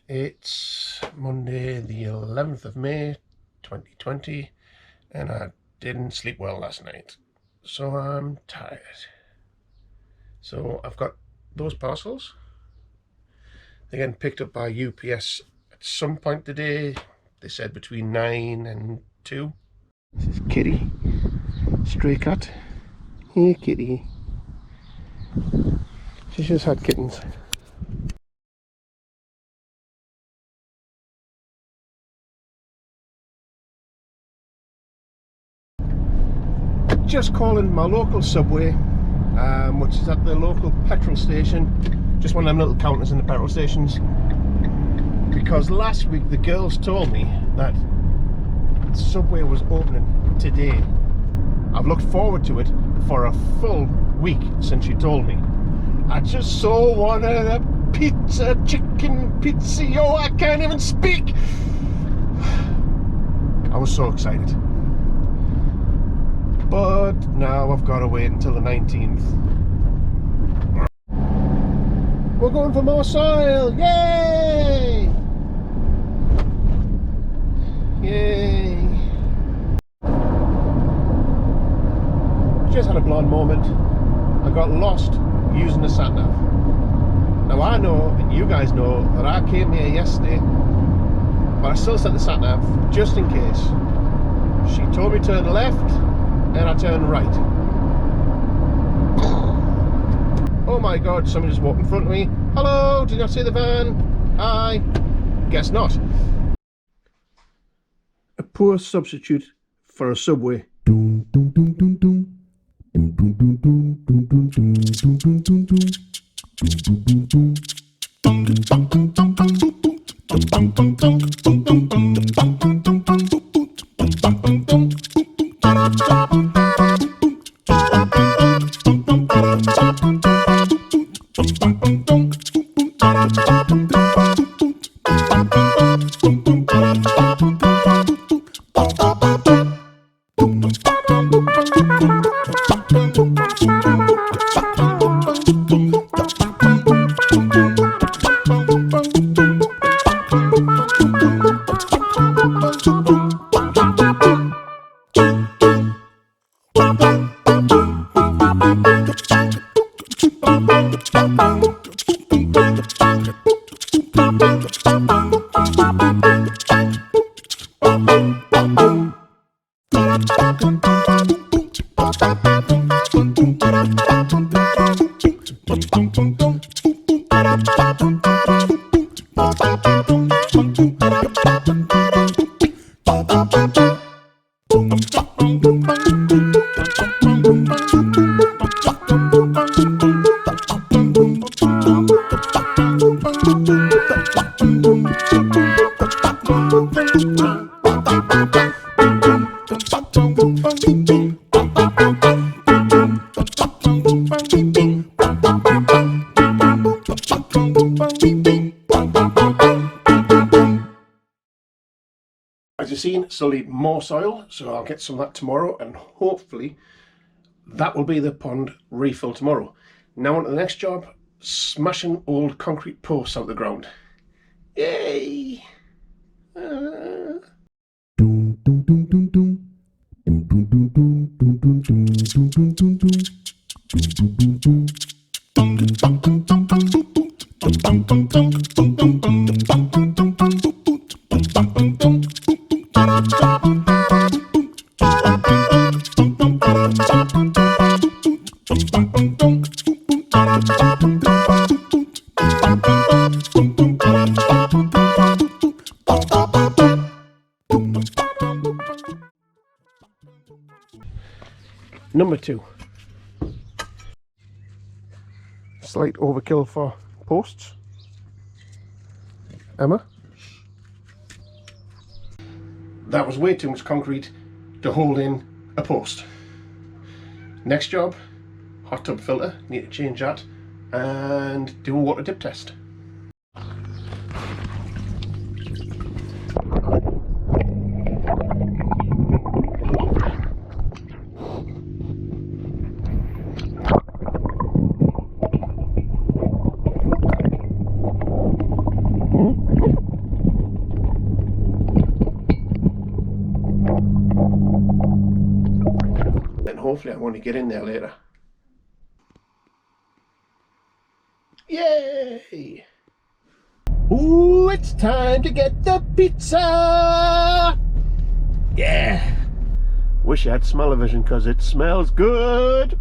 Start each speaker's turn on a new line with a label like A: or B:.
A: It's Monday the 11th of May 2020 and I didn't sleep well last night, so I'm tired. So I've got those parcels. They're getting picked up by UPS at some point today. They said between 9 and 2. This is Kitty, stray cat. Hey Kitty. She's just had kittens. Just calling my local Subway, which is at the local petrol station. Just one of them little counters in the petrol stations. Because last week the girls told me that Subway was opening today. I've looked forward to it for a full week since she told me. I just so wanted a pizza, chicken pizza. Oh, I can't even speak. I was so excited. But now I've got to wait until the 19th. We're going for more soil! Yay! Yay! Just had a blonde moment. I got lost using the sat-nav. Now I know, and you guys know, that I came here yesterday, but I still set the sat-nav just in case. She told me to turn left, and I turned right. Oh my god, somebody just walked in front of me. Hello, did you not see the van? Hi. Guess not. A poor substitute for a Subway. As you've seen, still need more soil, so I'll get some of that tomorrow, and hopefully that will be the pond refill tomorrow. Now on to the next job, smashing old concrete posts out of the ground. Yay! Number 2. Slight overkill for posts. Emma? That was way too much concrete to hold in a post. Next job, hot tub filter, need to change that and do a water dip test. And hopefully I want to get in there later. Yay! Ooh, it's time to get the pizza! Yeah! Wish I had smell-o-vision because it smells good!